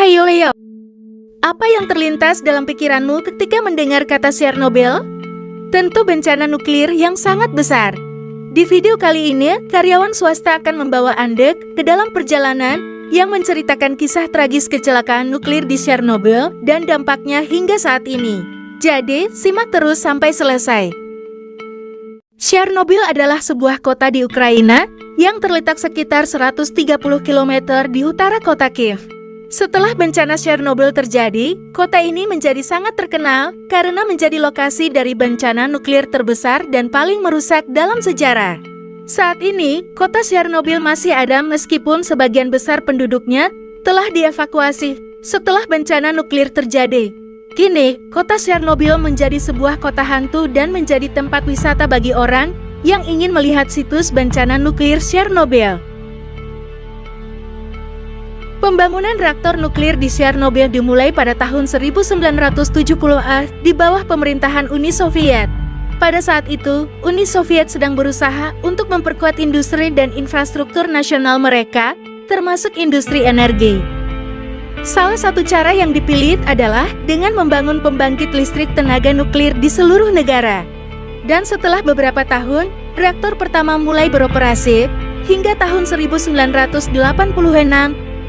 Heyo. Apa yang terlintas dalam pikiranmu ketika mendengar kata Chernobyl? Tentu bencana nuklir yang sangat besar. Di video kali ini, karyawan swasta akan membawa Anda ke dalam perjalanan yang menceritakan kisah tragis kecelakaan nuklir di Chernobyl dan dampaknya hingga saat ini. Jadi, simak terus sampai selesai. Chernobyl adalah sebuah kota di Ukraina yang terletak sekitar 130 km di utara kota Kiev. Setelah bencana Chernobyl terjadi, kota ini menjadi sangat terkenal karena menjadi lokasi dari bencana nuklir terbesar dan paling merusak dalam sejarah. Saat ini, kota Chernobyl masih ada meskipun sebagian besar penduduknya telah dievakuasi setelah bencana nuklir terjadi. Kini, kota Chernobyl menjadi sebuah kota hantu dan menjadi tempat wisata bagi orang yang ingin melihat situs bencana nuklir Chernobyl. Pembangunan reaktor nuklir di Chernobyl dimulai pada tahun 1970-an di bawah pemerintahan Uni Soviet. Pada saat itu, Uni Soviet sedang berusaha untuk memperkuat industri dan infrastruktur nasional mereka, termasuk industri energi. Salah satu cara yang dipilih adalah dengan membangun pembangkit listrik tenaga nuklir di seluruh negara. Dan setelah beberapa tahun, reaktor pertama mulai beroperasi. Hingga tahun 1986,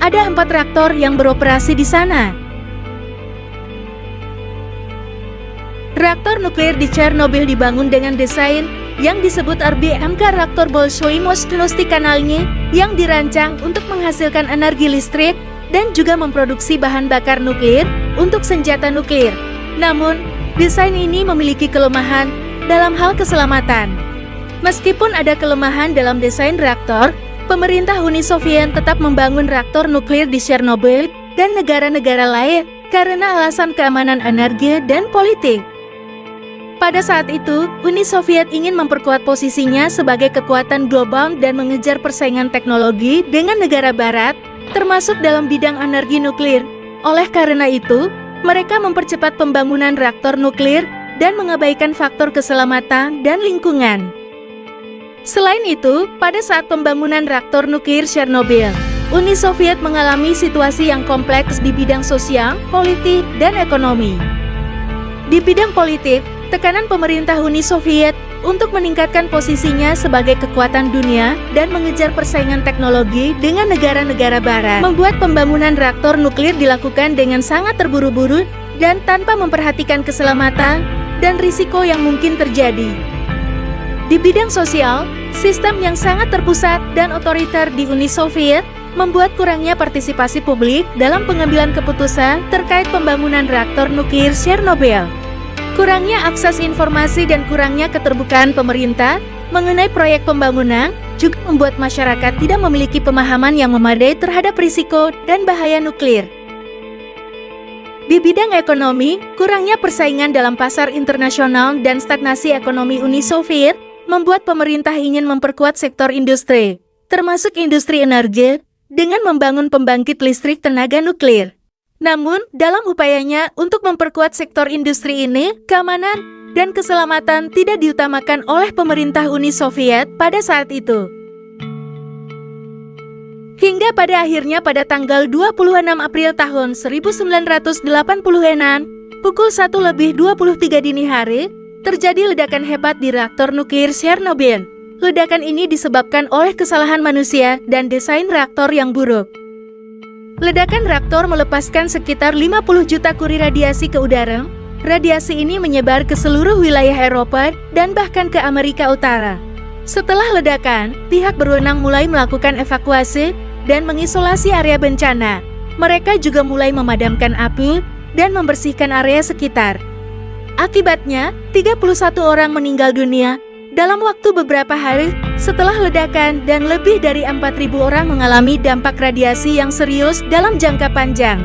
ada 4 reaktor yang beroperasi di sana. Reaktor nuklir di Chernobyl dibangun dengan desain yang disebut RBMK Reaktor Bolshoi Mostly Kanalny yang dirancang untuk menghasilkan energi listrik dan juga memproduksi bahan bakar nuklir untuk senjata nuklir. Namun, desain ini memiliki kelemahan dalam hal keselamatan. Meskipun ada kelemahan dalam desain reaktor, pemerintah Uni Soviet tetap membangun reaktor nuklir di Chernobyl dan negara-negara lain karena alasan keamanan energi dan politik. Pada saat itu, Uni Soviet ingin memperkuat posisinya sebagai kekuatan global dan mengejar persaingan teknologi dengan negara barat, termasuk dalam bidang energi nuklir. Oleh karena itu, mereka mempercepat pembangunan reaktor nuklir dan mengabaikan faktor keselamatan dan lingkungan. Selain itu, pada saat pembangunan reaktor nuklir Chernobyl, Uni Soviet mengalami situasi yang kompleks di bidang sosial, politik, dan ekonomi. Di bidang politik, tekanan pemerintah Uni Soviet untuk meningkatkan posisinya sebagai kekuatan dunia dan mengejar persaingan teknologi dengan negara-negara barat membuat pembangunan reaktor nuklir dilakukan dengan sangat terburu-buru dan tanpa memperhatikan keselamatan dan risiko yang mungkin terjadi. Di bidang sosial, sistem yang sangat terpusat dan otoriter di Uni Soviet membuat kurangnya partisipasi publik dalam pengambilan keputusan terkait pembangunan reaktor nuklir Chernobyl. Kurangnya akses informasi dan kurangnya keterbukaan pemerintah mengenai proyek pembangunan juga membuat masyarakat tidak memiliki pemahaman yang memadai terhadap risiko dan bahaya nuklir. Di bidang ekonomi, kurangnya persaingan dalam pasar internasional dan stagnasi ekonomi Uni Soviet membuat pemerintah ingin memperkuat sektor industri, termasuk industri energi, dengan membangun pembangkit listrik tenaga nuklir. Namun, dalam upayanya untuk memperkuat sektor industri ini, keamanan dan keselamatan tidak diutamakan oleh pemerintah Uni Soviet pada saat itu. Hingga pada akhirnya pada tanggal 26 April tahun 1986, pukul 1:23 dini hari, terjadi ledakan hebat di reaktor nuklir Chernobyl. Ledakan ini disebabkan oleh kesalahan manusia dan desain reaktor yang buruk. Ledakan reaktor melepaskan sekitar 50 juta kurir radiasi ke udara. Radiasi ini menyebar ke seluruh wilayah Eropa dan bahkan ke Amerika Utara. Setelah ledakan, pihak berwenang mulai melakukan evakuasi dan mengisolasi area bencana. Mereka juga mulai memadamkan api dan membersihkan area sekitar. Akibatnya, 31 orang meninggal dunia dalam waktu beberapa hari setelah ledakan dan lebih dari 4.000 orang mengalami dampak radiasi yang serius dalam jangka panjang.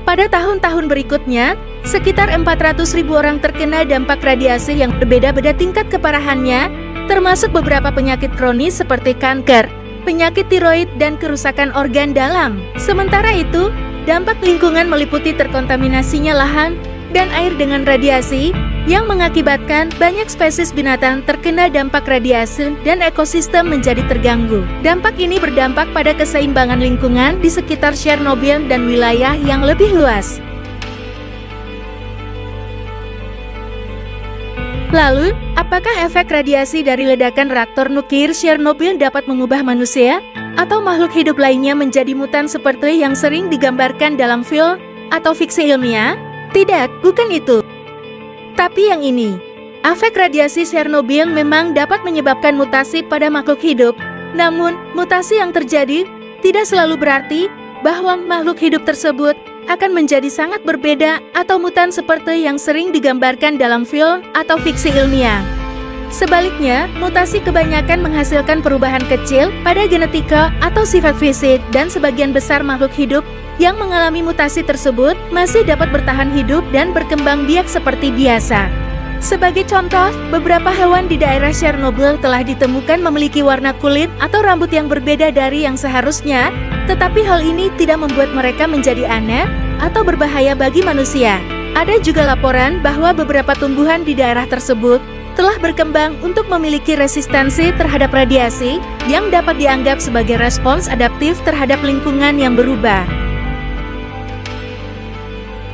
Pada tahun-tahun berikutnya, sekitar 400.000 orang terkena dampak radiasi yang berbeda-beda tingkat keparahannya, termasuk beberapa penyakit kronis seperti kanker, penyakit tiroid, dan kerusakan organ dalam. Sementara itu, dampak lingkungan meliputi terkontaminasinya lahan dan air dengan radiasi, yang mengakibatkan banyak spesies binatang terkena dampak radiasi dan ekosistem menjadi terganggu. Dampak ini berdampak pada keseimbangan lingkungan di sekitar Chernobyl dan wilayah yang lebih luas. Lalu, apakah efek radiasi dari ledakan reaktor nuklir Chernobyl dapat mengubah manusia atau makhluk hidup lainnya menjadi mutan seperti yang sering digambarkan dalam film atau fiksi ilmiah? Tidak, bukan itu. Tapi yang ini, efek radiasi Chernobyl memang dapat menyebabkan mutasi pada makhluk hidup. Namun, mutasi yang terjadi tidak selalu berarti bahwa makhluk hidup tersebut akan menjadi sangat berbeda atau mutan seperti yang sering digambarkan dalam film atau fiksi ilmiah. Sebaliknya, mutasi kebanyakan menghasilkan perubahan kecil pada genetika atau sifat fisik, dan sebagian besar makhluk hidup yang mengalami mutasi tersebut masih dapat bertahan hidup dan berkembang biak seperti biasa. Sebagai contoh, beberapa hewan di daerah Chernobyl telah ditemukan memiliki warna kulit atau rambut yang berbeda dari yang seharusnya, tetapi hal ini tidak membuat mereka menjadi aneh atau berbahaya bagi manusia. Ada juga laporan bahwa beberapa tumbuhan di daerah tersebut telah berkembang untuk memiliki resistensi terhadap radiasi yang dapat dianggap sebagai respons adaptif terhadap lingkungan yang berubah.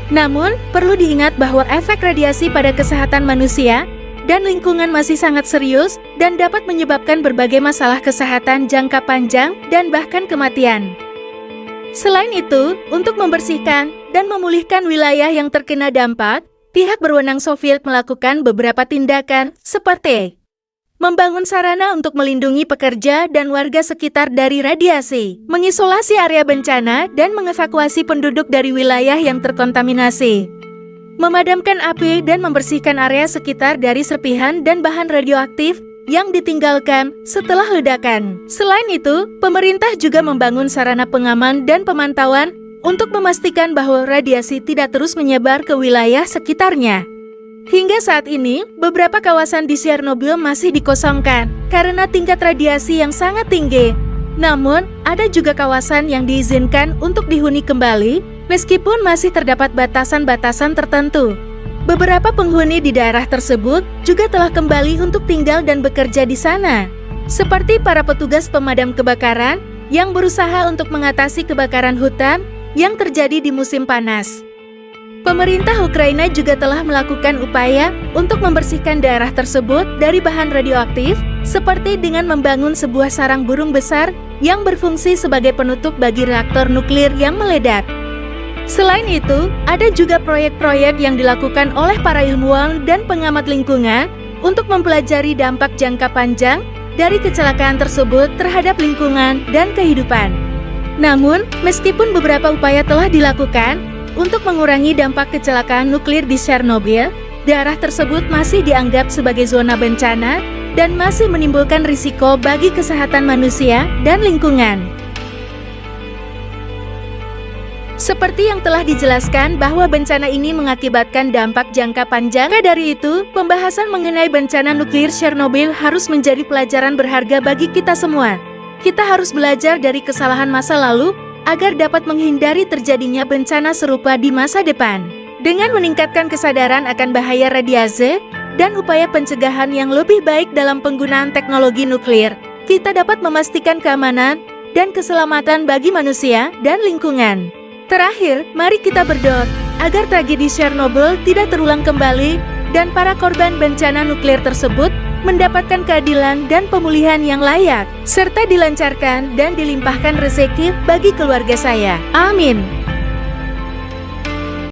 Namun, perlu diingat bahwa efek radiasi pada kesehatan manusia dan lingkungan masih sangat serius dan dapat menyebabkan berbagai masalah kesehatan jangka panjang dan bahkan kematian. Selain itu, untuk membersihkan dan memulihkan wilayah yang terkena dampak, pihak berwenang Soviet melakukan beberapa tindakan seperti membangun sarana untuk melindungi pekerja dan warga sekitar dari radiasi, mengisolasi area bencana dan mengevakuasi penduduk dari wilayah yang terkontaminasi, memadamkan api dan membersihkan area sekitar dari serpihan dan bahan radioaktif yang ditinggalkan setelah ledakan. Selain itu, pemerintah juga membangun sarana pengaman dan pemantauan untuk memastikan bahwa radiasi tidak terus menyebar ke wilayah sekitarnya. Hingga saat ini, beberapa kawasan di Chernobyl masih dikosongkan karena tingkat radiasi yang sangat tinggi. Namun, ada juga kawasan yang diizinkan untuk dihuni kembali, meskipun masih terdapat batasan-batasan tertentu. Beberapa penghuni di daerah tersebut juga telah kembali untuk tinggal dan bekerja di sana, seperti para petugas pemadam kebakaran yang berusaha untuk mengatasi kebakaran hutan yang terjadi di musim panas. Pemerintah Ukraina juga telah melakukan upaya untuk membersihkan daerah tersebut dari bahan radioaktif, seperti dengan membangun sebuah sarang burung besar yang berfungsi sebagai penutup bagi reaktor nuklir yang meledak. Selain itu, ada juga proyek-proyek yang dilakukan oleh para ilmuwan dan pengamat lingkungan untuk mempelajari dampak jangka panjang dari kecelakaan tersebut terhadap lingkungan dan kehidupan. Namun, meskipun beberapa upaya telah dilakukan untuk mengurangi dampak kecelakaan nuklir di Chernobyl, daerah tersebut masih dianggap sebagai zona bencana dan masih menimbulkan risiko bagi kesehatan manusia dan lingkungan. Seperti yang telah dijelaskan bahwa bencana ini mengakibatkan dampak jangka panjang, maka dari itu, pembahasan mengenai bencana nuklir Chernobyl harus menjadi pelajaran berharga bagi kita semua. Kita harus belajar dari kesalahan masa lalu agar dapat menghindari terjadinya bencana serupa di masa depan. Dengan meningkatkan kesadaran akan bahaya radiasi dan upaya pencegahan yang lebih baik dalam penggunaan teknologi nuklir, kita dapat memastikan keamanan dan keselamatan bagi manusia dan lingkungan. Terakhir, mari kita berdoa agar tragedi Chernobyl tidak terulang kembali dan para korban bencana nuklir tersebut mendapatkan keadilan dan pemulihan yang layak, serta dilancarkan dan dilimpahkan rezeki bagi keluarga saya. Amin.